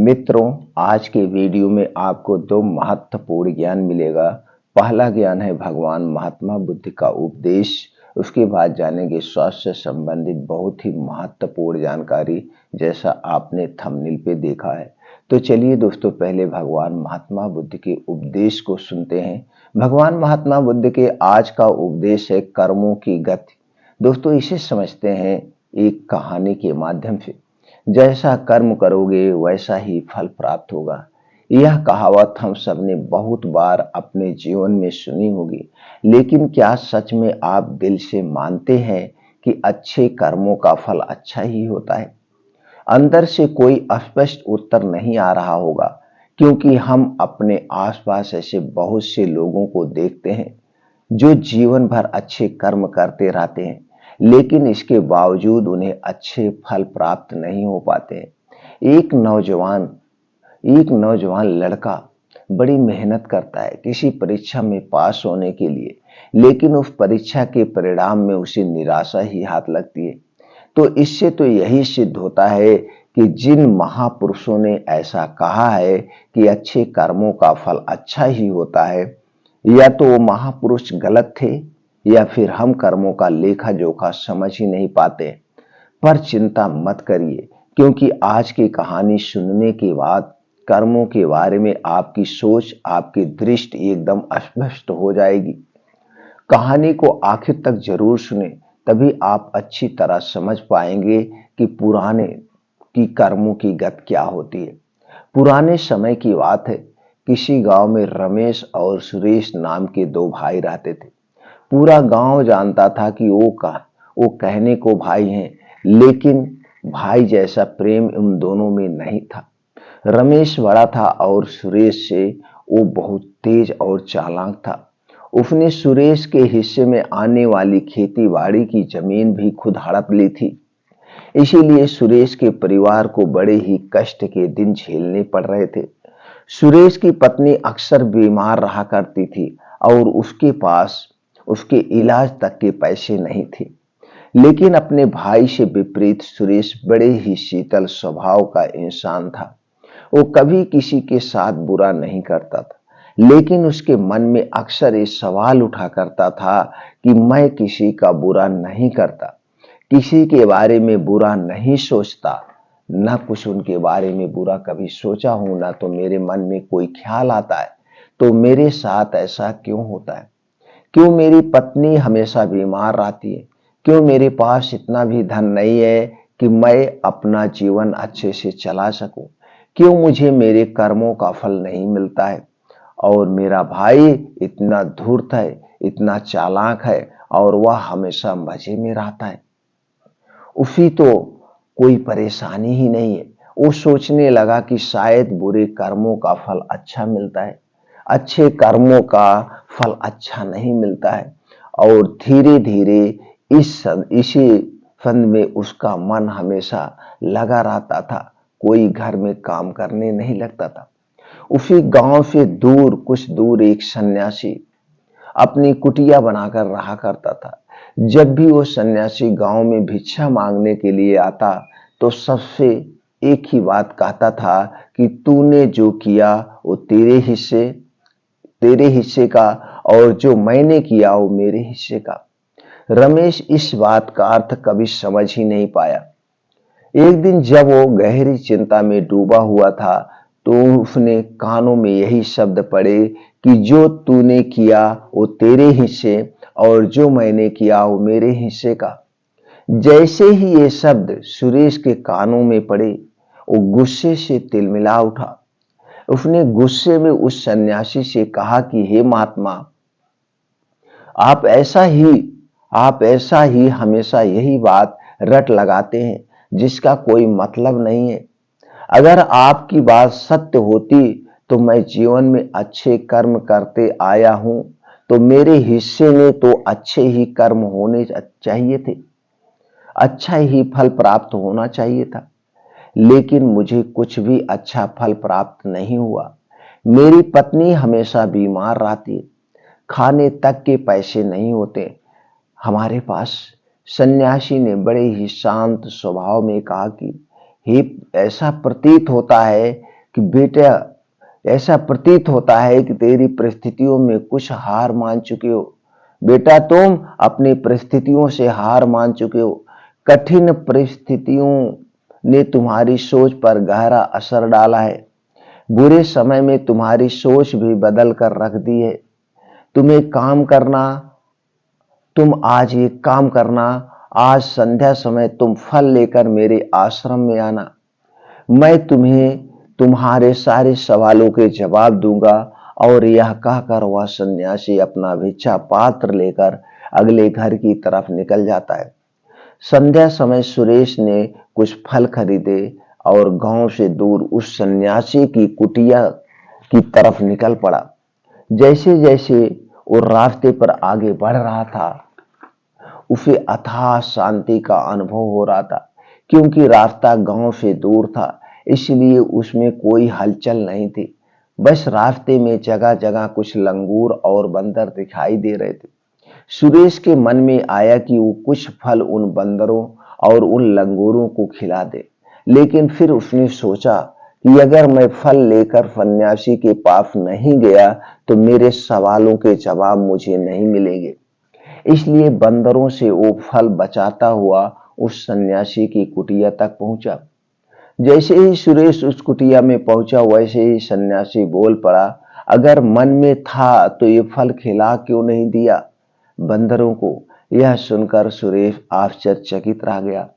मित्रों, आज के वीडियो में आपको दो महत्वपूर्ण ज्ञान मिलेगा। पहला ज्ञान है भगवान महात्मा बुद्ध का उपदेश। उसके बाद जानेंगे स्वास्थ्य से संबंधित बहुत ही महत्वपूर्ण जानकारी, जैसा आपने थंबनेल पे देखा है। तो चलिए दोस्तों, पहले भगवान महात्मा बुद्ध के उपदेश को सुनते हैं। भगवान महात्मा बुद्ध के आज का उपदेश है कर्मों की गति। दोस्तों, इसे समझते हैं एक कहानी के माध्यम से। जैसा कर्म करोगे वैसा ही फल प्राप्त होगा। यह कहावत हम सबने बहुत बार अपने जीवन में सुनी होगी, लेकिन क्या सच में आप दिल से मानते हैं कि अच्छे कर्मों का फल अच्छा ही होता है? अंदर से कोई स्पष्ट उत्तर नहीं आ रहा होगा, क्योंकि हम अपने आसपास ऐसे बहुत से लोगों को देखते हैं जो जीवन भर अच्छे कर्म करते रहते हैं, लेकिन इसके बावजूद उन्हें अच्छे फल प्राप्त नहीं हो पाते हैं। एक नौजवान लड़का बड़ी मेहनत करता है किसी परीक्षा में पास होने के लिए, लेकिन उस परीक्षा के परिणाम में उसे निराशा ही हाथ लगती है। तो इससे तो यही सिद्ध होता है कि जिन महापुरुषों ने ऐसा कहा है कि अच्छे कर्मों का फल अच्छा ही होता है, या तो वो महापुरुष गलत थे, या फिर हम कर्मों का लेखा जोखा समझ ही नहीं पाते। पर चिंता मत करिए, क्योंकि आज की कहानी सुनने के बाद कर्मों के बारे में आपकी सोच, आपकी दृष्टि एकदम स्पष्ट हो जाएगी। कहानी को आखिर तक जरूर सुने, तभी आप अच्छी तरह समझ पाएंगे कि पुराने की कर्मों की गति क्या होती है। पुराने समय की बात है। किसी गांव में रमेश और सुरेश नाम के दो भाई रहते थे। पूरा गांव जानता था कि वो कहने को भाई हैं, लेकिन भाई जैसा प्रेम उन दोनों में नहीं था। रमेश बड़ा था और सुरेश से वो बहुत तेज और चालाक था। उसने सुरेश के हिस्से में आने वाली खेती बाड़ी की जमीन भी खुद हड़प ली थी। इसीलिए सुरेश के परिवार को बड़े ही कष्ट के दिन झेलने पड़ रहे थे। सुरेश की पत्नी अक्सर बीमार रहा करती थी और उसके पास उसके इलाज तक के पैसे नहीं थे। लेकिन अपने भाई से विपरीत सुरेश बड़े ही शीतल स्वभाव का इंसान था। वो कभी किसी के साथ बुरा नहीं करता था, लेकिन उसके मन में अक्सर ये सवाल उठा करता था कि मैं किसी का बुरा नहीं करता, किसी के बारे में बुरा नहीं सोचता, न कुछ उनके बारे में बुरा कभी सोचा हूं, ना तो मेरे मन में कोई ख्याल आता है। तो मेरे साथ ऐसा क्यों होता है? क्यों मेरी पत्नी हमेशा बीमार रहती है? क्यों मेरे पास इतना भी धन नहीं है कि मैं अपना जीवन अच्छे से चला सकूं? क्यों मुझे मेरे कर्मों का फल नहीं मिलता है? और मेरा भाई इतना धूर्त है, इतना चालाक है, और वह हमेशा मजे में रहता है। उसी तो कोई परेशानी ही नहीं है। वो सोचने लगा कि शायद बुरे कर्मों का फल अच्छा मिलता है, अच्छे कर्मों का फल अच्छा नहीं मिलता है। और धीरे धीरे इसी फंद में उसका मन हमेशा लगा रहता था, कोई घर में काम करने नहीं लगता था। उसी गांव से दूर, कुछ दूर, एक सन्यासी अपनी कुटिया बनाकर रहा करता था। जब भी वो सन्यासी गांव में भिक्षा मांगने के लिए आता, तो सबसे एक ही बात कहता था कि तूने जो किया वो तेरे हिस्से का, और जो मैंने किया वो मेरे हिस्से का। रमेश इस बात का अर्थ कभी समझ ही नहीं पाया। एक दिन जब वो गहरी चिंता में डूबा हुआ था, तो उसने कानों में यही शब्द पड़े कि जो तूने किया वो तेरे हिस्से, और जो मैंने किया वो मेरे हिस्से का। जैसे ही ये शब्द सुरेश के कानों में पड़े, वो गुस्से से तिलमिला उठा। उसने गुस्से में उस सन्यासी से कहा कि हे महात्मा, आप ऐसा ही आप ऐसा ही हमेशा यही बात रट लगाते हैं, जिसका कोई मतलब नहीं है। अगर आपकी बात सत्य होती तो मैं जीवन में अच्छे कर्म करते आया हूं, तो मेरे हिस्से में तो अच्छे ही कर्म होने चाहिए थे, अच्छा ही फल प्राप्त होना चाहिए था। लेकिन मुझे कुछ भी अच्छा फल प्राप्त नहीं हुआ। मेरी पत्नी हमेशा बीमार रहती है, खाने तक के पैसे नहीं होते हमारे पास। सन्यासी ने बड़े ही शांत स्वभाव में कहा कि हे, ऐसा प्रतीत होता है कि बेटा, ऐसा प्रतीत होता है कि तेरी परिस्थितियों में कुछ हार मान चुके हो। बेटा, तुम अपनी परिस्थितियों से हार मान चुके हो। कठिन परिस्थितियों ने तुम्हारी सोच पर गहरा असर डाला है। बुरे समय में तुम्हारी सोच भी बदल कर रख दी है। तुम आज एक काम करना, आज संध्या समय तुम फल लेकर मेरे आश्रम में आना। मैं तुम्हें तुम्हारे सारे सवालों के जवाब दूंगा। और यह कहकर वह सन्यासी अपना भिक्षा पात्र लेकर अगले घर की तरफ निकल जाता है। संध्या समय सुरेश ने कुछ फल खरीदे और गांव से दूर उस सन्यासी की कुटिया की तरफ निकल पड़ा। जैसे जैसे वो रास्ते पर आगे बढ़ रहा था, उसे अथाह शांति का अनुभव हो रहा था। क्योंकि रास्ता गांव से दूर था, इसलिए उसमें कोई हलचल नहीं थी। बस रास्ते में जगह जगह कुछ लंगूर और बंदर दिखाई दे रहे थे। सुरेश के मन में आया कि वो कुछ फल उन बंदरों और उन लंगूरों को खिला दे। लेकिन फिर उसने सोचा कि अगर मैं फल लेकर सन्यासी के पास नहीं गया तो मेरे सवालों के जवाब मुझे नहीं मिलेंगे। इसलिए बंदरों से वो फल बचाता हुआ उस सन्यासी की कुटिया तक पहुंचा। जैसे ही सुरेश उस कुटिया में पहुंचा, वैसे ही सन्यासी बोल पड़ा, अगर मन में था तो ये फल खिला क्यों नहीं दिया बंदरों को। यह सुनकर सुरेश आश्चर्यचकित रह गया।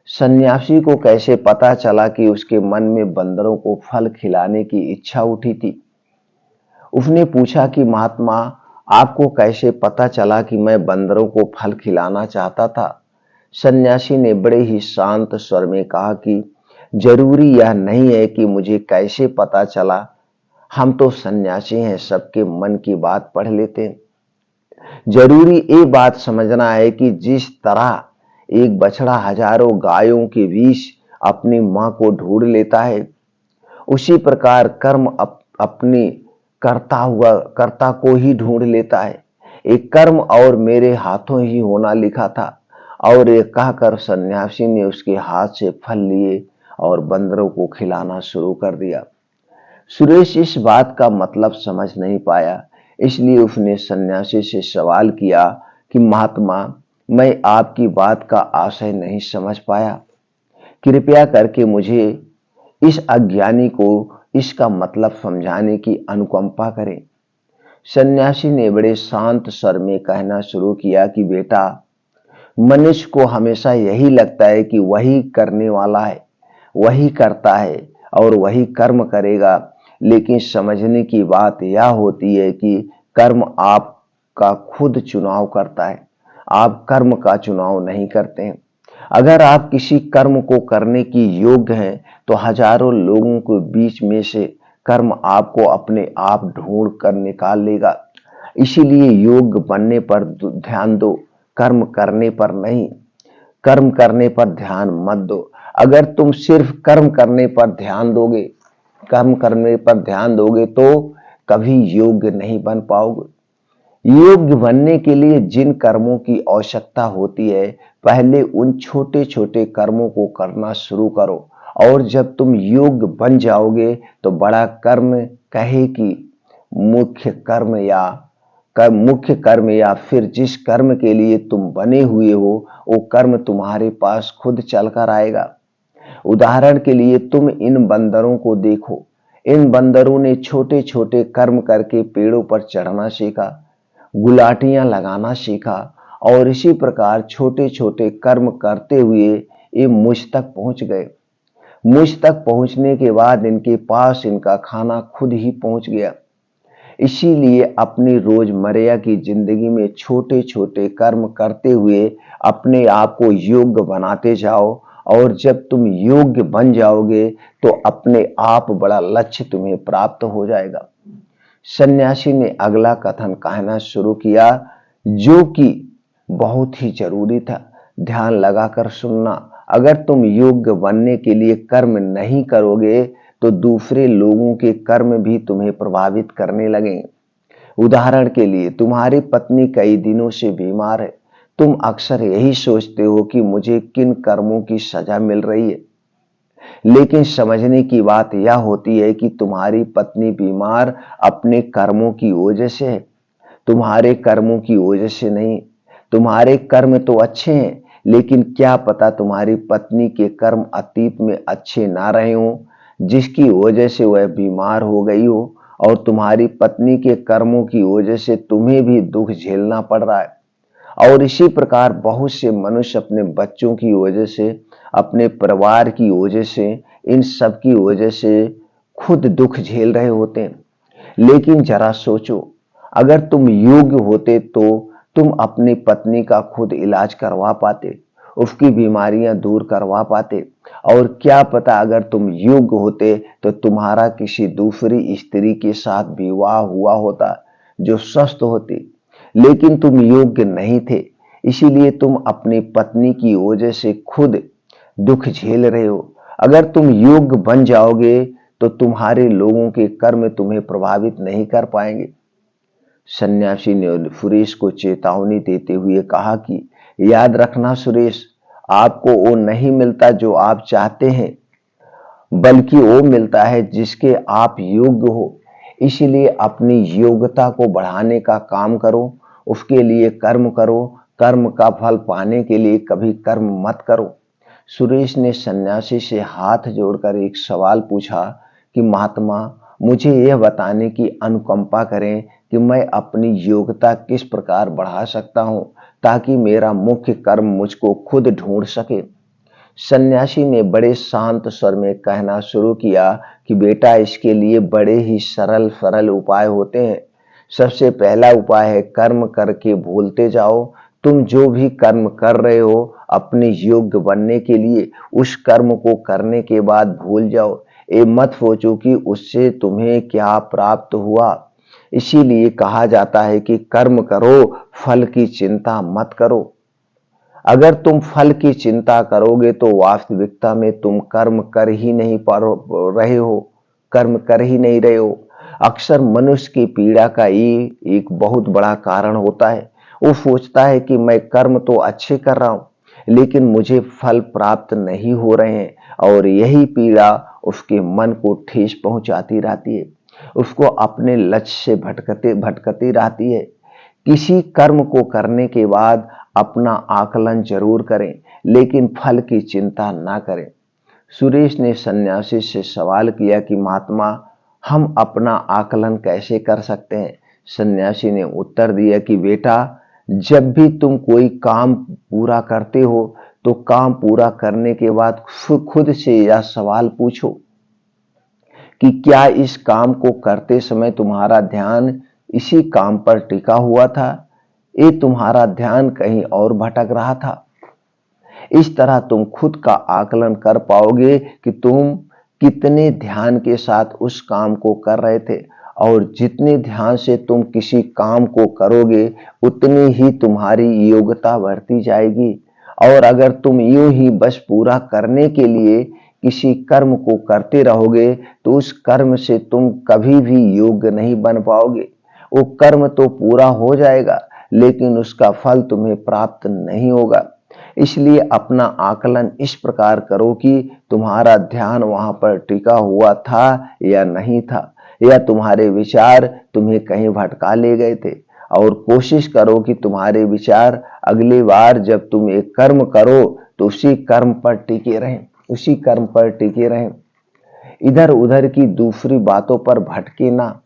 सन्यासी को कैसे पता चला कि उसके मन में बंदरों को फल खिलाने की इच्छा उठी थी। उसने पूछा कि महात्मा, आपको कैसे पता चला कि मैं बंदरों को फल खिलाना चाहता था। सन्यासी ने बड़े ही शांत स्वर में कहा कि जरूरी यह नहीं है कि मुझे कैसे पता चला, हम तो सन्यासी हैं, सबके मन की बात पढ़ लेते हैं। जरूरी ये बात समझना है कि जिस तरह एक बछड़ा हजारों गायों के बीच अपनी मां को ढूंढ लेता है, उसी प्रकार कर्म अपनी कर्ता को ही ढूंढ लेता है। एक कर्म और मेरे हाथों ही होना लिखा था। और ये कहकर सन्यासी ने उसके हाथ से फल लिए और बंदरों को खिलाना शुरू कर दिया। सुरेश इस बात का मतलब समझ नहीं पाया, इसलिए उसने सन्यासी से सवाल किया कि महात्मा, मैं आपकी बात का आशय नहीं समझ पाया, कृपया करके मुझे इस अज्ञानी को इसका मतलब समझाने की अनुकंपा करें। सन्यासी ने बड़े शांत स्वर में कहना शुरू किया कि बेटा, मनुष्य को हमेशा यही लगता है कि वही करने वाला है, वही करता है और वही कर्म करेगा। लेकिन समझने की बात यह होती है कि कर्म आपका खुद चुनाव करता है, आप कर्म का चुनाव नहीं करते हैं। अगर आप किसी कर्म को करने की योग्य हैं तो हजारों लोगों के बीच में से कर्म आपको अपने आप ढूंढ कर निकाल लेगा। इसीलिए योग्य बनने पर ध्यान दो, कर्म करने पर नहीं। कर्म करने पर ध्यान मत दो। अगर तुम सिर्फ कर्म करने पर ध्यान दोगे तो कभी योग्य नहीं बन पाओगे। योग्य बनने के लिए जिन कर्मों की आवश्यकता होती है, पहले उन छोटे छोटे कर्मों को करना शुरू करो। और जब तुम योग्य बन जाओगे तो बड़ा कर्म कहे कि मुख्य कर्म या फिर जिस कर्म के लिए तुम बने हुए हो, वो कर्म तुम्हारे पास खुद चलकर आएगा। उदाहरण के लिए तुम इन बंदरों को देखो। इन बंदरों ने छोटे छोटे कर्म करके पेड़ों पर चढ़ना सीखा, गुलाटियां लगाना सीखा और इसी प्रकार छोटे छोटे कर्म करते हुए ये मुझ तक पहुंच गए। मुझ तक पहुंचने के बाद इनके पास इनका खाना खुद ही पहुंच गया। इसीलिए अपनी रोजमर्रा की जिंदगी में छोटे छोटे कर्म करते हुए अपने आप को योग्य बनाते जाओ। और जब तुम योग्य बन जाओगे तो अपने आप बड़ा लक्ष्य तुम्हें प्राप्त हो जाएगा। सन्यासी ने अगला कथन कहना शुरू किया, जो कि बहुत ही जरूरी था। ध्यान लगाकर सुनना। अगर तुम योग्य बनने के लिए कर्म नहीं करोगे तो दूसरे लोगों के कर्म भी तुम्हें प्रभावित करने लगेंगे। उदाहरण के लिए तुम्हारी पत्नी कई दिनों से बीमार है। तुम अक्सर यही सोचते हो कि मुझे किन कर्मों की सजा मिल रही है। लेकिन समझने की बात यह होती है कि तुम्हारी पत्नी बीमार अपने कर्मों की वजह से है, तुम्हारे कर्मों की वजह से नहीं। तुम्हारे कर्म तो अच्छे हैं, लेकिन क्या पता तुम्हारी पत्नी के कर्म अतीत में अच्छे ना रहे हों, जिसकी वजह से वह बीमार हो गई हो, और तुम्हारी पत्नी के कर्मों की वजह से तुम्हें भी दुख झेलना पड़ रहा है। और इसी प्रकार बहुत से मनुष्य अपने बच्चों की वजह से, अपने परिवार की वजह से, इन सब की वजह से खुद दुख झेल रहे होते हैं। लेकिन जरा सोचो, अगर तुम योग्य होते तो तुम अपनी पत्नी का खुद इलाज करवा पाते, उसकी बीमारियां दूर करवा पाते। और क्या पता अगर तुम योग्य होते तो तुम्हारा किसी दूसरी स्त्री के साथ विवाह हुआ होता जो स्वस्थ होती। लेकिन तुम योग्य नहीं थे, इसीलिए तुम अपनी पत्नी की वजह से खुद दुख झेल रहे हो। अगर तुम योग्य बन जाओगे तो तुम्हारे लोगों के कर्म तुम्हें प्रभावित नहीं कर पाएंगे। सन्यासी ने सुरेश को चेतावनी देते हुए कहा कि याद रखना सुरेश, आपको वो नहीं मिलता जो आप चाहते हैं, बल्कि वो मिलता है जिसके आप योग्य हो। इसीलिए अपनी योग्यता को बढ़ाने का काम करो, उसके लिए कर्म करो। कर्म का फल पाने के लिए कभी कर्म मत करो। सुरेश ने सन्यासी से हाथ जोड़कर एक सवाल पूछा कि महात्मा, मुझे यह बताने की अनुकंपा करें कि मैं अपनी योग्यता किस प्रकार बढ़ा सकता हूं, ताकि मेरा मुख्य कर्म मुझको खुद ढूंढ सके। सन्यासी ने बड़े शांत स्वर में कहना शुरू किया कि बेटा, इसके लिए बड़े ही सरल सरल उपाय होते हैं। सबसे पहला उपाय है कर्म करके भूलते जाओ। तुम जो भी कर्म कर रहे हो अपने योग्य बनने के लिए, उस कर्म को करने के बाद भूल जाओ। ये मत सोचो कि उससे तुम्हें क्या प्राप्त हुआ। इसीलिए कहा जाता है कि कर्म करो, फल की चिंता मत करो। अगर तुम फल की चिंता करोगे तो वास्तविकता में तुम कर्म कर ही नहीं पा रहे हो, कर्म कर ही नहीं रहे हो। अक्सर मनुष्य की पीड़ा का ये एक बहुत बड़ा कारण होता है। वो सोचता है कि मैं कर्म तो अच्छे कर रहा हूं, लेकिन मुझे फल प्राप्त नहीं हो रहे हैं, और यही पीड़ा उसके मन को ठेस पहुंचाती रहती है, उसको अपने लक्ष्य से भटकते भटकती रहती है। किसी कर्म को करने के बाद अपना आकलन जरूर करें, लेकिन फल की चिंता ना करें। सुरेश ने सन्यासी से सवाल किया कि महात्मा, हम अपना आकलन कैसे कर सकते हैं। सन्यासी ने उत्तर दिया कि बेटा, जब भी तुम कोई काम पूरा करते हो तो काम पूरा करने के बाद खुद से यह सवाल पूछो कि क्या इस काम को करते समय तुम्हारा ध्यान इसी काम पर टिका हुआ था, ये तुम्हारा ध्यान कहीं और भटक रहा था। इस तरह तुम खुद का आकलन कर पाओगे कि तुम कितने ध्यान के साथ उस काम को कर रहे थे, और जितने ध्यान से तुम किसी काम को करोगे उतनी ही तुम्हारी योग्यता बढ़ती जाएगी। और अगर तुम यूं ही बस पूरा करने के लिए किसी कर्म को करते रहोगे तो उस कर्म से तुम कभी भी योग्य नहीं बन पाओगे। वो कर्म तो पूरा हो जाएगा, लेकिन उसका फल तुम्हें प्राप्त नहीं होगा। इसलिए अपना आकलन इस प्रकार करो कि तुम्हारा ध्यान वहां पर टिका हुआ था या नहीं था, या तुम्हारे विचार तुम्हें कहीं भटका ले गए थे। और कोशिश करो कि तुम्हारे विचार अगली बार जब तुम एक कर्म करो तो उसी कर्म पर टिके रहें, उसी कर्म पर टिके रहें, इधर उधर की दूसरी बातों पर भटके ना।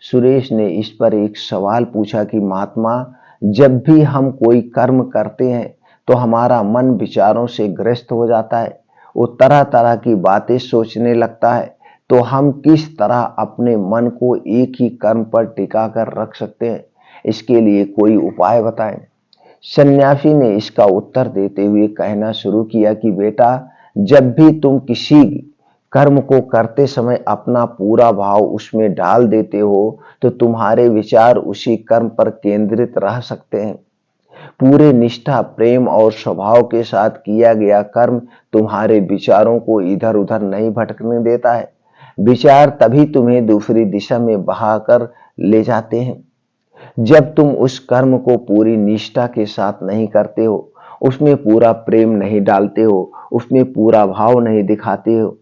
सुरेश ने इस पर एक सवाल पूछा कि महात्मा, जब भी हम कोई कर्म करते हैं तो हमारा मन विचारों से ग्रस्त हो जाता है, वो तरह तरह की बातें सोचने लगता है, तो हम किस तरह अपने मन को एक ही कर्म पर टिका कर रख सकते हैं, इसके लिए कोई उपाय बताएं। सन्यासी ने इसका उत्तर देते हुए कहना शुरू किया कि बेटा, जब भी तुम किसी कर्म को करते समय अपना पूरा भाव उसमें डाल देते हो तो तुम्हारे विचार उसी कर्म पर केंद्रित रह सकते हैं। पूरे निष्ठा, प्रेम और स्वभाव के साथ किया गया कर्म तुम्हारे विचारों को इधर उधर नहीं भटकने देता है। विचार तभी तुम्हें दूसरी दिशा में बहाकर ले जाते हैं जब तुम उस कर्म को पूरी निष्ठा के साथ नहीं करते हो, उसमें पूरा प्रेम नहीं डालते हो, उसमें पूरा भाव नहीं दिखाते हो।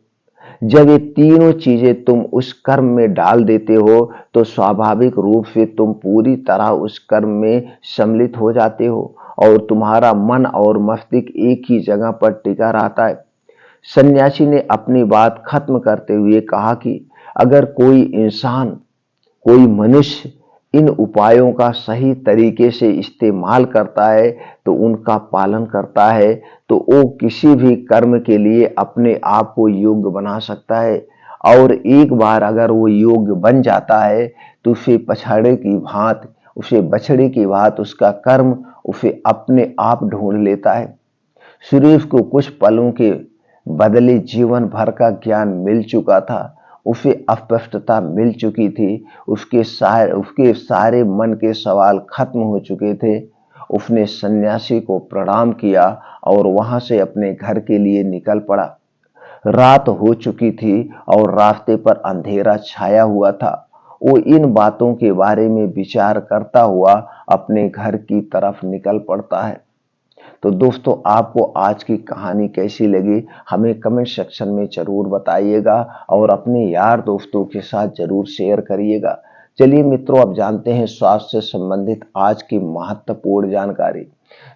जब ये तीनों चीजें तुम उस कर्म में डाल देते हो तो स्वाभाविक रूप से तुम पूरी तरह उस कर्म में सम्मिलित हो जाते हो और तुम्हारा मन और मस्तिष्क एक ही जगह पर टिका रहता है। सन्यासी ने अपनी बात खत्म करते हुए कहा कि अगर कोई इंसान, कोई मनुष्य इन उपायों का सही तरीके से इस्तेमाल करता है, तो उनका पालन करता है, तो वो किसी भी कर्म के लिए अपने आप को योग्य बना सकता है। और एक बार अगर वो योग्य बन जाता है तो उसे बछड़े की भांति उसका कर्म उसे अपने आप ढूंढ लेता है। सुरेश को कुछ पलों के बदले जीवन भर का ज्ञान मिल चुका था। उसे अस्पष्टता मिल चुकी थी। उसके सारे मन के सवाल खत्म हो चुके थे। उसने सन्यासी को प्रणाम किया और वहां से अपने घर के लिए निकल पड़ा। रात हो चुकी थी और रास्ते पर अंधेरा छाया हुआ था। वो इन बातों के बारे में विचार करता हुआ अपने घर की तरफ निकल पड़ता है। तो दोस्तों, आपको आज की कहानी कैसी लगी हमें कमेंट सेक्शन में जरूर बताइएगा और अपने यार दोस्तों के साथ जरूर शेयर करिएगा। चलिए मित्रों, अब जानते हैं स्वास्थ्य से संबंधित आज की महत्वपूर्ण जानकारी।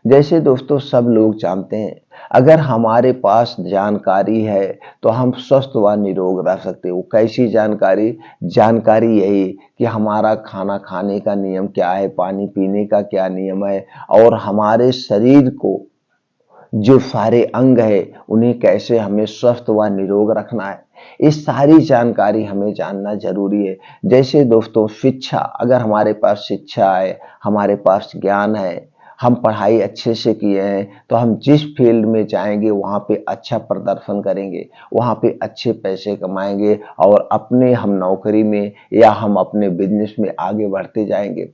जैसे दोस्तों सब लोग जानते हैं, अगर हमारे पास जानकारी है तो हम स्वस्थ व निरोग रह सकते हैं। वो कैसी जानकारी? जानकारी यही कि हमारा खाना खाने का नियम क्या है, पानी पीने का क्या नियम है और हमारे शरीर को जो सारे अंग है उन्हें कैसे हमें स्वस्थ व निरोग रखना है, इस सारी जानकारी हमें जानना जरूरी है। जैसे दोस्तों शिक्षा, अगर हमारे पास शिक्षा है, हमारे पास ज्ञान है, हम पढ़ाई अच्छे से किए हैं, तो हम जिस फील्ड में जाएंगे वहां पे अच्छा प्रदर्शन करेंगे, वहां पे अच्छे पैसे कमाएंगे और अपने हम नौकरी में या हम अपने बिजनेस में आगे बढ़ते जाएंगे।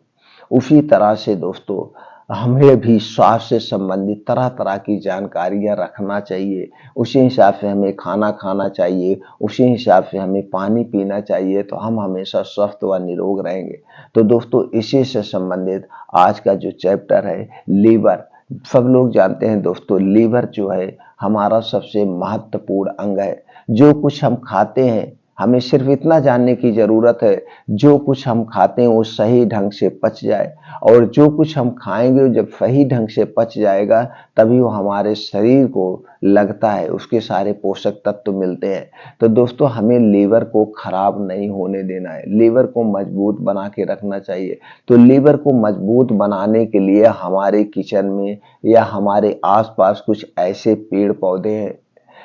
उसी तरह से दोस्तों हमें भी स्वास्थ्य से संबंधित तरह तरह की जानकारियां रखना चाहिए। उसी हिसाब से हमें खाना खाना चाहिए, उसी हिसाब से हमें पानी पीना चाहिए, तो हम हमेशा स्वस्थ व निरोग रहेंगे। तो दोस्तों इसी से संबंधित आज का जो चैप्टर है लीवर, सब लोग जानते हैं दोस्तों लीवर जो है हमारा सबसे महत्वपूर्ण अंग है। जो कुछ हम खाते हैं, हमें सिर्फ इतना जानने की जरूरत है जो कुछ हम खाते हैं वो सही ढंग से पच जाए, और जो कुछ हम खाएंगे जब सही ढंग से पच जाएगा तभी वो हमारे शरीर को लगता है, उसके सारे पोषक तत्व मिलते हैं। तो दोस्तों हमें लीवर को खराब नहीं होने देना है, लीवर को मजबूत बना के रखना चाहिए। तो लीवर को मजबूत बनाने के लिए हमारे किचन में या हमारे आसपास कुछ ऐसे पेड़ पौधे हैं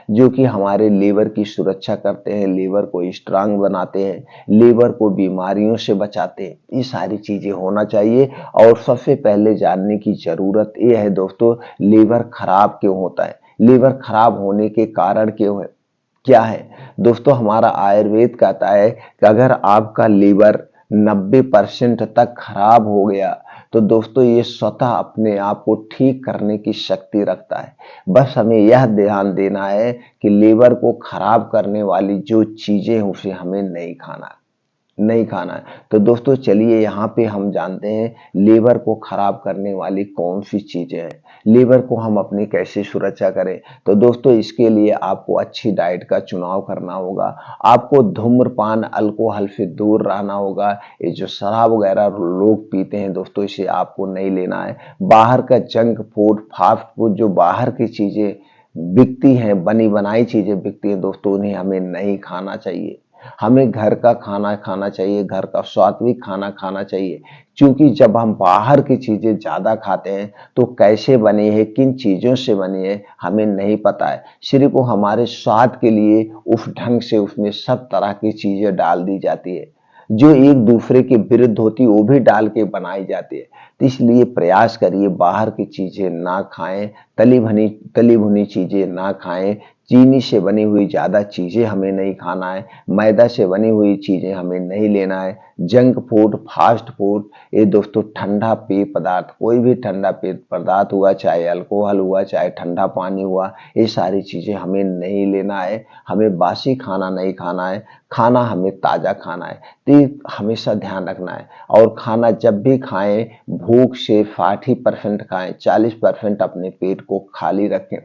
जो कि हमारे लीवर की सुरक्षा करते हैं, लीवर को स्ट्रांग बनाते हैं, लीवर को बीमारियों से बचाते हैं। ये सारी चीजें होना चाहिए। और सबसे पहले जानने की जरूरत ये है दोस्तों, लीवर खराब क्यों होता है, लीवर खराब होने के कारण क्यों है, क्या है? दोस्तों हमारा आयुर्वेद कहता है कि अगर आपका लीवर 90% तक खराब हो गया तो दोस्तों ये स्वतः अपने आप को ठीक करने की शक्ति रखता है। बस हमें यह ध्यान देना है कि लीवर को खराब करने वाली जो चीजें हैं उसे हमें नहीं खाना है। तो दोस्तों चलिए यहाँ पे हम जानते हैं लीवर को खराब करने वाली कौन सी चीजें हैं, लीवर को हम अपनी कैसे सुरक्षा करें। तो दोस्तों इसके लिए आपको अच्छी डाइट का चुनाव करना होगा, आपको धूम्रपान अल्कोहल से दूर रहना होगा। ये जो शराब वगैरह लोग पीते हैं दोस्तों इसे आपको नहीं लेना है। बाहर का जंक फूड, फास्ट फूड, जो बाहर की चीजें बिकती हैं, बनी बनाई चीजें बिकती हैं दोस्तों, उन्हें हमें नहीं खाना चाहिए। हमें घर का खाना खाना चाहिए, घर का सात्विक खाना खाना चाहिए। क्योंकि जब हम बाहर की चीजें ज्यादा खाते हैं तो कैसे बनी है, किन चीजों से बनी है हमें नहीं पता है, सिर्फ वो हमारे स्वाद के लिए उस ढंग से उसमें सब तरह की चीजें डाल दी जाती है जो एक दूसरे के विरुद्ध होती, वो भी डाल के बनाई जाती है। तो इसलिए प्रयास करिए बाहर की चीजें ना खाएं, तली भुनी चीजें ना खाएं, चीनी से बनी हुई ज्यादा चीजें हमें नहीं खाना है, मैदा से बनी हुई चीजें हमें नहीं लेना है। जंक फूड, फास्ट फूड, ये दोस्तों ठंडा पेय पदार्थ, कोई भी ठंडा पेय पदार्थ हुआ, चाहे अल्कोहल हुआ, चाहे ठंडा पानी हुआ, ये सारी चीजें हमें नहीं लेना है। हमें बासी खाना नहीं खाना है, खाना हमें ताजा खाना है। तो ये हमेशा ध्यान रखना है। और खाना जब भी खाएं भूख से 60% खाएं, 40% अपने पेट को खाली रखें।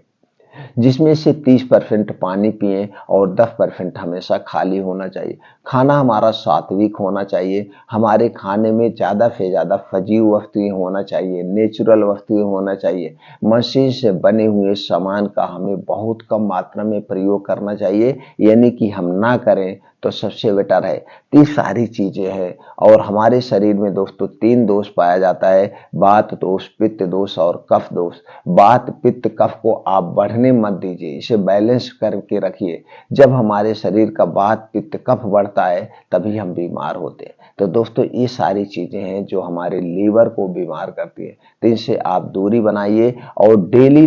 जिसमें से 30% पानी पिएं और 10% हमेशा खाली होना चाहिए। खाना हमारा सात्विक होना चाहिए। हमारे खाने में ज़्यादा से ज़्यादा सजीव वस्तुएं होना चाहिए, नेचुरल वस्तुएं होना चाहिए। मशीन से बने हुए सामान का हमें बहुत कम मात्रा में प्रयोग करना चाहिए, यानी कि हम ना करें तो सबसे बेटर है। तो ये सारी चीजें हैं। और हमारे शरीर में दोस्तों 3 दोष पाया जाता है, वात दोष, पित्त दोष और कफ दोष। वात पित्त कफ को आप बढ़ने मत दीजिए, इसे बैलेंस करके रखिए। जब हमारे शरीर का वात पित्त कफ बढ़ता है तभी हम बीमार होते हैं। तो दोस्तों ये सारी चीजें हैं जो हमारे लीवर को बीमार करती है। तो इनसे आप दूरी बनाइए और डेली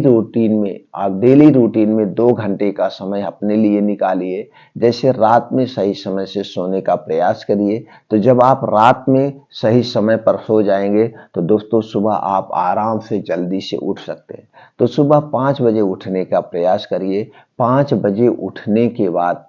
रूटीन में 2 घंटे का समय अपने लिए निकालिए। जैसे रात में सही समय से सोने का प्रयास करिए। तो जब आप रात में सही समय पर सो जाएंगे तो दोस्तों सुबह आप आराम से जल्दी से उठ सकते हैं। तो सुबह 5 बजे उठने का प्रयास करिए। 5 बजे उठने के बाद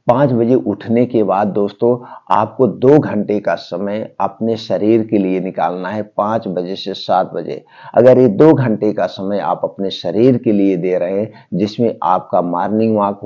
5 बजे उठने के बाद दोस्तों आपको 2 घंटे का समय अपने शरीर के लिए निकालना है। 5 बजे से 7 बजे अगर ये 2 घंटे का समय आप अपने शरीर के लिए दे रहे हैं, जिसमें आपका मॉर्निंग वॉक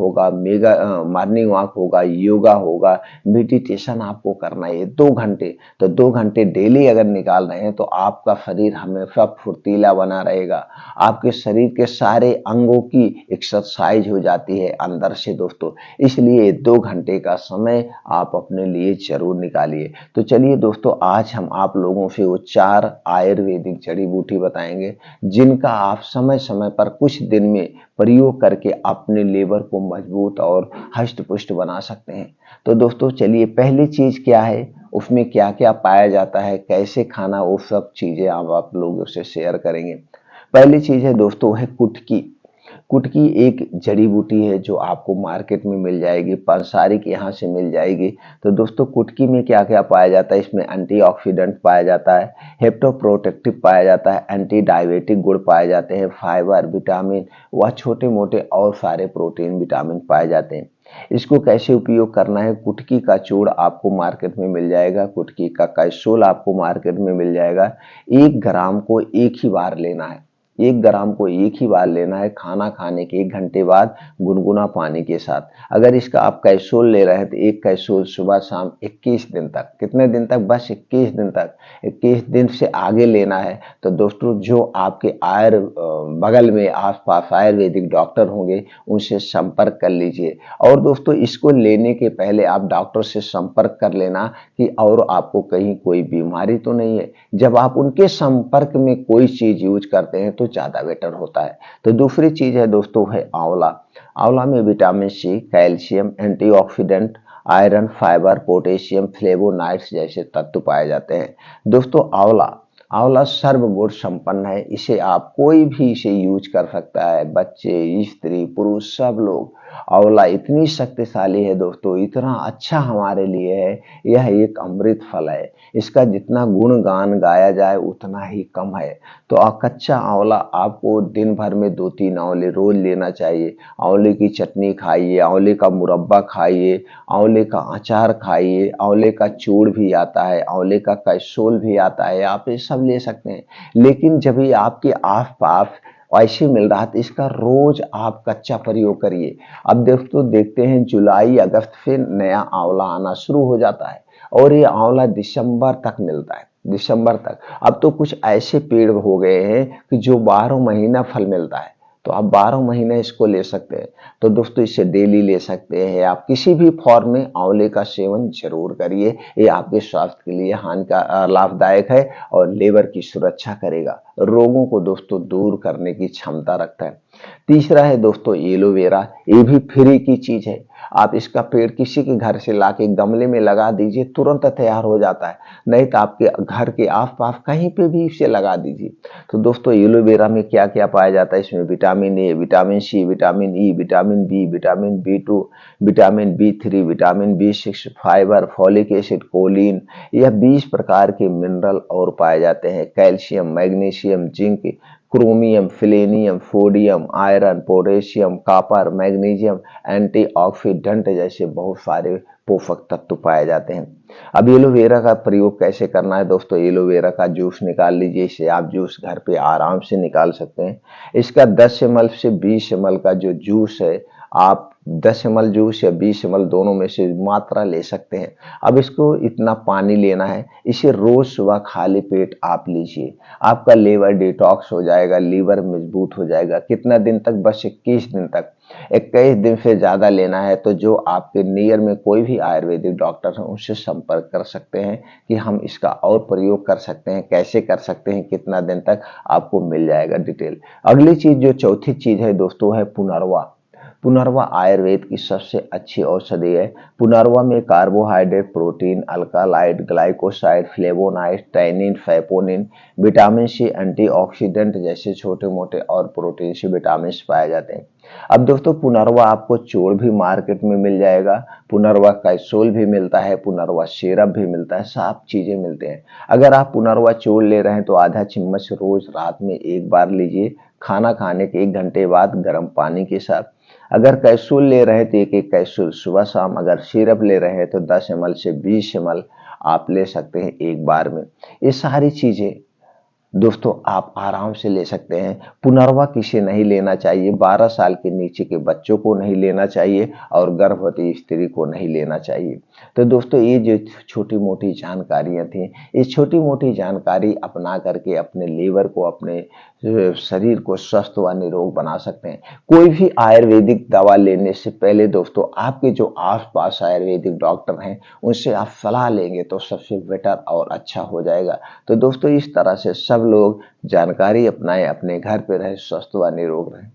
होगा, योगा होगा, मेडिटेशन आपको करना है 2 घंटे। तो 2 घंटे डेली अगर निकाल रहे हैं तो आपका शरीर हमेशा फुर्तीला बना रहेगा। आपके शरीर के सारे अंगों की एक्सरसाइज हो जाती है अंदर से दोस्तों। इसलिए 2 घंटे का समय आप अपने लिए जरूर निकालिए। तो चलिए दोस्तों, आज हम आप लोगों से वो 4 आयुर्वेदिक जड़ी बूटी बताएंगे जिनका आप समय समय पर कुछ दिन में प्रयोग करके अपने लीवर को मजबूत और हष्ट पुष्ट बना सकते हैं। तो दोस्तों चलिए, पहली चीज क्या है, उसमें क्या क्या पाया जाता है, कैसे खाना, वो सब चीजें आप लोगों से शेयर करेंगे। पहली चीज है दोस्तों, है कुटकी। कुटकी एक जड़ी बूटी है जो आपको मार्केट में मिल जाएगी, पंसारी के यहाँ से मिल जाएगी। तो दोस्तों कुटकी में क्या क्या पाया जाता है, इसमें एंटीऑक्सीडेंट पाया जाता है, हेप्टोप्रोटेक्टिव पाया जाता है, एंटी डायबिटिक गुण पाए जाते हैं, फाइबर, विटामिन व छोटे मोटे और सारे प्रोटीन विटामिन पाए जाते हैं। इसको कैसे उपयोग करना है, कुटकी का चूर्ण आपको मार्केट में मिल जाएगा, कुटकी का कैप्सूल आपको मार्केट में मिल जाएगा। 1 ग्राम को एक ही बार लेना है, 1 ग्राम को एक ही बार लेना है, खाना खाने के 1 घंटे बाद गुनगुना पानी के साथ। अगर इसका आप कैप्सूल ले रहे हैं तो एक कैप्सूल सुबह शाम 21 दिन तक, कितने दिन तक, बस 21 दिन तक, 21 दिन से आगे लेना है तो दोस्तों जो आपके बगल में आसपास आयुर्वेदिक डॉक्टर होंगे उनसे संपर्क कर लीजिए। और दोस्तों इसको लेने के पहले आप डॉक्टर से संपर्क कर लेना कि और आपको कहीं कोई बीमारी तो नहीं है। जब आप उनके संपर्क में कोई चीज यूज करते हैं तो ज्यादा बेटर होता है। तो दूसरी चीज है दोस्तों, है आंवला। आंवला में vitamin C, calcium, antioxidant, iron, fibre, potassium, flavonoids जैसे तत्व पाए जाते हैं। दोस्तों आंवला आंवला सर्वगुण संपन्न है। इसे आप कोई भी इसे यूज कर सकता है, बच्चे, स्त्री, पुरुष, सब लोग। आंवला इतनी शक्तिशाली है दोस्तों, इतना अच्छा हमारे लिए है। यह एक अमृत फल है, इसका जितना गुणगान गाया जाए उतना ही कम है। तो कच्चा आंवला आपको दिन भर में 2-3 आंवले रोज लेना चाहिए। आंवले की चटनी खाइए, आंवले का मुरब्बा खाइए, आंवले का अचार खाइए, आंवले का चूर्ण भी आता है, आंवले का कैप्सूल भी आता है, आप ये सब ले सकते हैं। लेकिन जब ये आपके आस पास ऐसे मिल रहा तो इसका रोज आप कच्चा प्रयोग करिए। अब दोस्तों देखते हैं जुलाई अगस्त से नया आंवला आना शुरू हो जाता है और ये आंवला दिसंबर तक मिलता है, दिसंबर तक। अब तो कुछ ऐसे पेड़ हो गए हैं कि जो 12 महीना फल मिलता है, तो आप 12 महीने इसको ले सकते हैं। तो दोस्तों इसे डेली ले सकते हैं आप, किसी भी फॉर्म में आंवले का सेवन जरूर करिए। ये आपके स्वास्थ्य के लिए लाभदायक है और लीवर की सुरक्षा करेगा, रोगों को दोस्तों दूर करने की क्षमता रखता है। तीसरा है दोस्तों एलोवेरा। ये भी फ्री की चीज है। आप इसका पेड़ किसी के घर से लाके गमले में लगा दीजिए, तुरंत तैयार हो जाता है। नहीं तो आपके घर के आसपास कहीं पे भी इसे लगा दीजिए। तो दोस्तों एलोवेरा में क्या क्या पाया जाता है, इसमें vitamin A, vitamin C, vitamin E, vitamin B, vitamin B 2, vitamin B 3, vitamin B 6, fibre, folic acid, choline, यह 20 प्रकार के मिनरल और पाए जाते हैं, calcium, magnesium, zinc, chromium, selenium, sodium, iron, potassium, copper, magnesium, antioxidant जैसे बहुत सारे पोषक तत्व पाए जाते हैं। अब एलोवेरा का प्रयोग कैसे करना है दोस्तों? एलोवेरा का जूस निकाल लीजिए। इसे आप जूस घर पे आराम से निकाल सकते हैं। इसका 10 ml से 20 ml का जो जूस है, आप 10 ml जूस या 20 ml दोनों में से मात्रा ले सकते हैं। अब इसको इतना पानी लेना है, इसे रोज सुबह खाली पेट आप लीजिए। आपका लीवर डिटॉक्स हो जाएगा, लीवर मजबूत हो जाएगा। कितना दिन तक? बस 21 दिन तक। 21 दिन से ज्यादा लेना है तो जो आपके नियर में कोई भी आयुर्वेदिक डॉक्टर है उससे संपर्क कर सकते हैं कि हम इसका और प्रयोग कर सकते हैं। कैसे कर सकते हैं, कितना दिन तक, आपको मिल जाएगा डिटेल। अगली चीज, जो चौथी चीज है दोस्तों, है पुनर्वा। पुनर्वा आयुर्वेद की सबसे अच्छी औषधि है। पुनर्वा में carbohydrate, protein, alkaloid, glycoside, flavonoid, tannin, saponin, vitamin C, antioxidant जैसे छोटे मोटे और प्रोटीन से विटामिन पाए जाते हैं। अब दोस्तों, पुनर्वा आपको चूर्ण भी मार्केट में मिल जाएगा, पुनर्वा कैप्सूल भी मिलता है, पुनर्वा सिरप भी मिलता है, सब चीजें मिलते हैं। अगर आप पुनर्वा चूर्ण ले रहे हैं तो आधा चम्मच रोज रात में एक बार लीजिए, खाना खाने के 1 घंटे बाद गर्म पानी के साथ। अगर कैप्सूल ले रहे हैं तो एक एक कैप्सूल सुबह शाम। अगर सिरप ले रहे हैं तो 10 ml से 20 ml आप ले सकते हैं एक बार में। ये सारी चीजें दोस्तों आप आराम से ले सकते हैं। पुनर्वा किसे नहीं लेना चाहिए? 12 साल के नीचे के बच्चों को नहीं लेना चाहिए और गर्भवती स्त्री को नहीं लेना चाहिए। तो दोस्तों, ये जो छोटी मोटी जानकारियां थी, ये छोटी मोटी जानकारी अपना करके अपने लीवर को, अपने शरीर को स्वस्थ व निरोग बना सकते हैं। कोई भी आयुर्वेदिक दवा लेने से पहले दोस्तों, आपके जो आसपास आयुर्वेदिक डॉक्टर हैं उनसे आप सलाह लेंगे तो सबसे बेटर और अच्छा हो जाएगा। तो दोस्तों, इस तरह से सब लोग जानकारी अपनाएं, अपने घर पे रहे, स्वस्थ व निरोग रहें।